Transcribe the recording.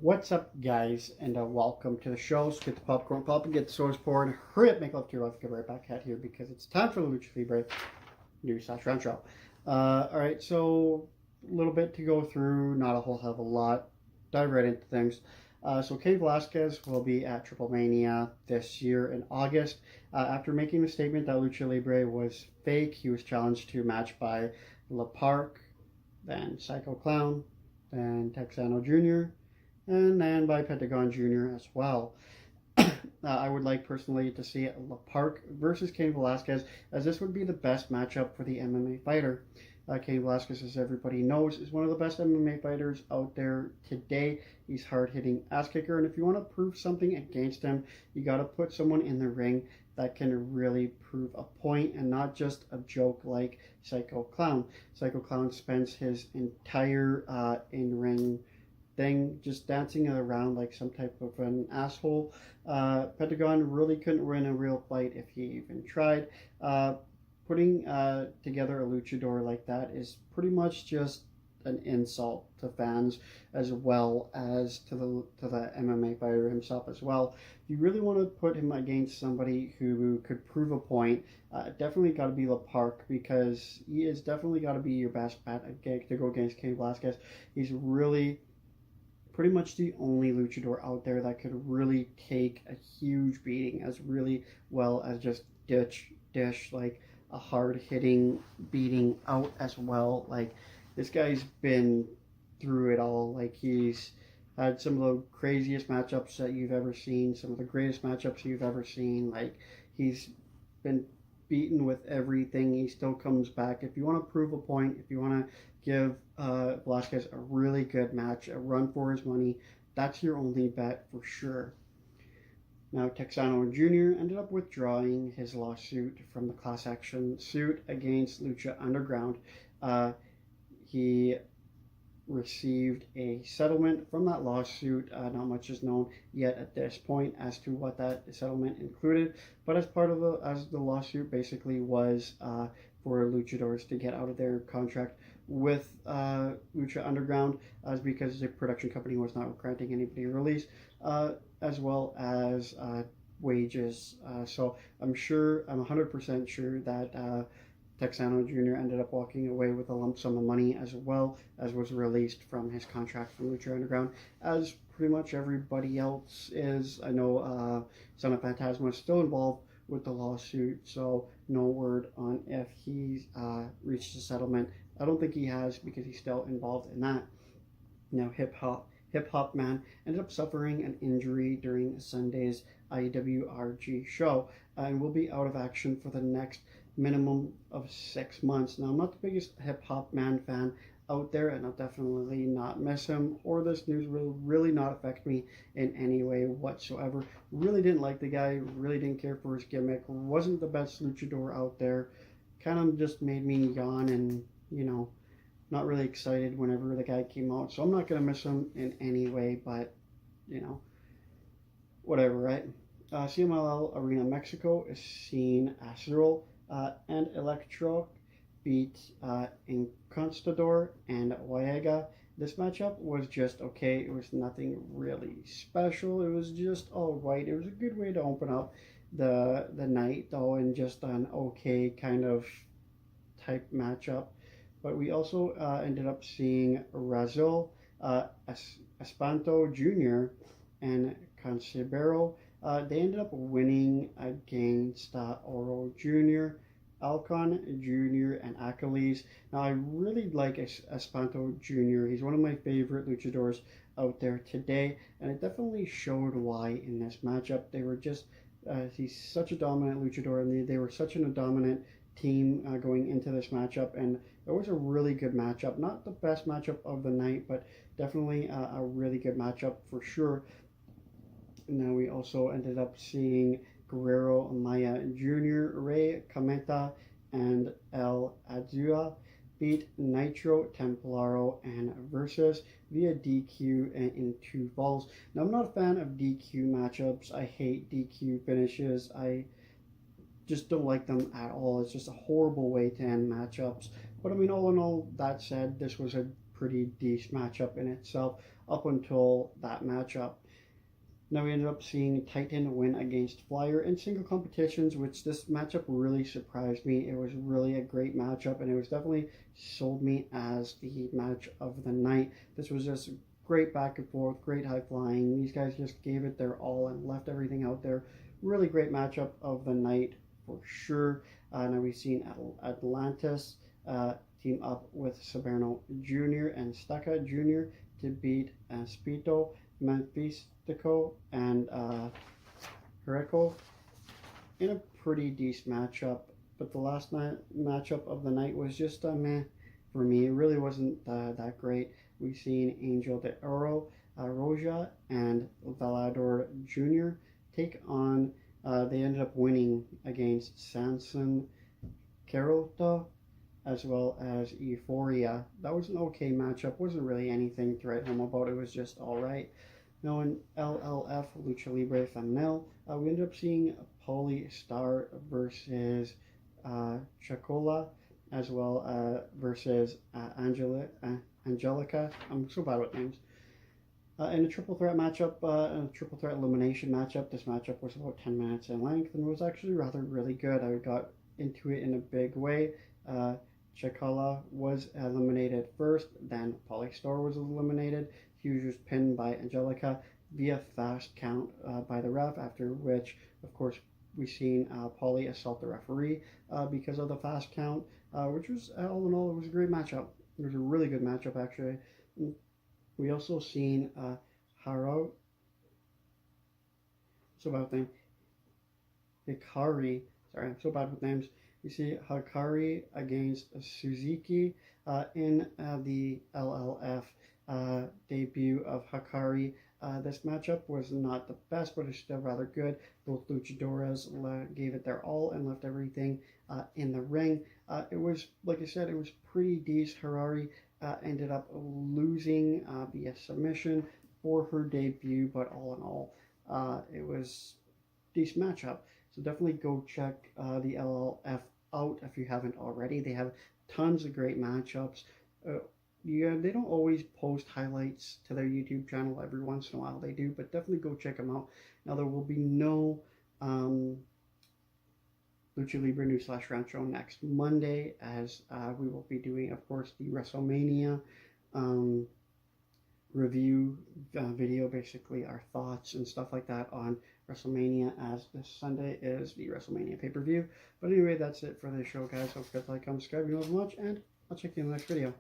What's up, guys, and welcome to the show. So get the popcorn pop and get the source poured. Hurry up, make love to your wife. Get right back at here because it's time for the Lucha Libre news/rant show. All right, so a little bit to go through, not a whole hell of a lot. Dive right into things. So Cain Velasquez will be at Triplemania this year in August. After making the statement that Lucha Libre was fake, he was challenged to a match by La Park, then Psycho Clown, then Texano Jr., and then by Pentagon Jr. as well. I would like personally to see La Park versus Cain Velasquez, as this would be the best matchup for the MMA fighter. Cain Velasquez, as everybody knows, is one of the best MMA fighters out there today. He's hard-hitting ass kicker, and if you want to prove something against him, you got to put someone in the ring that can really prove a point and not just a joke like Psycho Clown. Psycho Clown spends his entire in-ring thing just dancing around like some type of an asshole. Pentagon really couldn't win a real fight if he even tried. Putting together a luchador like that is pretty much just an insult to fans as well as to the MMA fighter himself as well. If you really want to put him against somebody who could prove a point, definitely got to be La Park, because he is definitely got to be your best bet to go against Cain Velasquez. He's really pretty much the only luchador out there that could really take a huge beating as really well as just dish like a hard-hitting beating out as well. Like, this guy's been through it all. Like, he's had some of the craziest matchups that you've ever seen, some of the greatest matchups you've ever seen. Like, he's been beaten with everything. He still comes back. If you want to prove a point, if you want to give Velasquez a really good match, a run for his money, that's your only bet for sure. Now, Texano Jr. ended up withdrawing his lawsuit from the class action suit against Lucha Underground. He received a settlement from that lawsuit. Not much is known yet at this point as to what that settlement included, but as part of the lawsuit basically was for luchadors to get out of their contract with Lucha Underground, as because the production company was not granting anybody a release, as well as wages. So I'm 100% sure that Texano Jr. ended up walking away with a lump sum of money, as well as was released from his contract from Lucha Underground, as pretty much everybody else is. I know Son of Phantasma is still involved with the lawsuit, so no word on if he's reached a settlement. I don't think he has, because he's still involved in that. Now, Hip Hop Man ended up suffering an injury during Sunday's IWRG show and will be out of action for the next minimum of 6 months. Now, I'm not the biggest Hip Hop Man fan out there, and I'll definitely not miss him, or this news will really not affect me in any way whatsoever. Really didn't like the guy, really didn't care for his gimmick, wasn't the best luchador out there, kind of just made me yawn and, not really excited whenever the guy came out. So I'm not going to miss him in any way, but, whatever, right? CMLL Arena Mexico is seeing Aceral and Electro beat Inconstador and Huayega. This matchup was just okay. It was nothing really special. It was just all right. It was a good way to open up the night, though, and just an okay kind of type matchup. But we also ended up seeing Razil Espanto Jr. and Cancebero. They ended up winning against Oro Jr., Alcon Jr., and Achilles. Now, I really like Espanto Jr. He's one of my favorite luchadors out there today, and it definitely showed why in this matchup. They were just, he's such a dominant luchador, and they were such a dominant team going into this matchup, and it was a really good matchup. Not the best matchup of the night, but definitely a really good matchup for sure. Now, we also ended up seeing Guerrero Maya Jr., Ray Cameta, and El Adzua beat Nitro, Templaro, and Versus via DQ and in 2 falls. Now, I'm not a fan of DQ matchups. I hate DQ finishes. I just don't like them at all. It's just a horrible way to end matchups. But I mean, all in all, that said, this was a pretty decent matchup in itself up until that matchup. Now we ended up seeing Titan win against Flyer in single competitions, which this matchup really surprised me. It was really a great matchup, and it was definitely sold me as the match of the night. This was just great back and forth, great high flying. These guys just gave it their all and left everything out there. Really great matchup of the night for sure. Now we've seen Atlantis team up with Saberno Jr. and Staka Jr. to beat Spito, Mephistico, and Hereko in a pretty decent matchup. But the last matchup of the night was just meh for me. It really wasn't that great. We've seen Angel de Oro, Roja, and Valador Jr. take on. They ended up winning against Sanson Carota as well as Euphoria. That was an okay matchup. Wasn't really anything to write home about. It was just alright. Now in LLF, Lucha Libre Femenil, we ended up seeing Polly Star versus Chacola, as well versus Angelica. I'm so bad with names. In a triple threat matchup, a triple threat elimination matchup, this matchup was about 10 minutes in length and was actually really good. I got into it in a big way. Chakala was eliminated first, then Polystar was eliminated. Hughes was pinned by Angelica via fast count by the ref, after which, of course, we've seen Polly assault the referee because of the fast count, which was, all in all, it was a great matchup. It was a really good matchup, actually. We also seen Haro, so bad with name, Hikari, sorry, I'm so bad with names. You see Hikari against Suzuki in the LLF debut of Hikari. This matchup was not the best, but it's still rather good. Both luchadoras gave it their all and left everything in the ring. It was, like I said, it was pretty decent. Harari ended up losing via submission for her debut, but all in all, it was a decent matchup. So definitely go check the LLF out if you haven't already. They have tons of great matchups. Yeah, they don't always post highlights to their YouTube channel. Every once in a while they do, but definitely go check them out. Now there will be no Lucha Libre News / Rant Show next Monday, as we will be doing, of course, the WrestleMania review video, basically our thoughts and stuff like that on WrestleMania, as this Sunday is the WrestleMania pay-per-view. But anyway, that's it for this show, guys. Don't forget to like, comment, subscribe, you know as much, and I'll check you in the next video.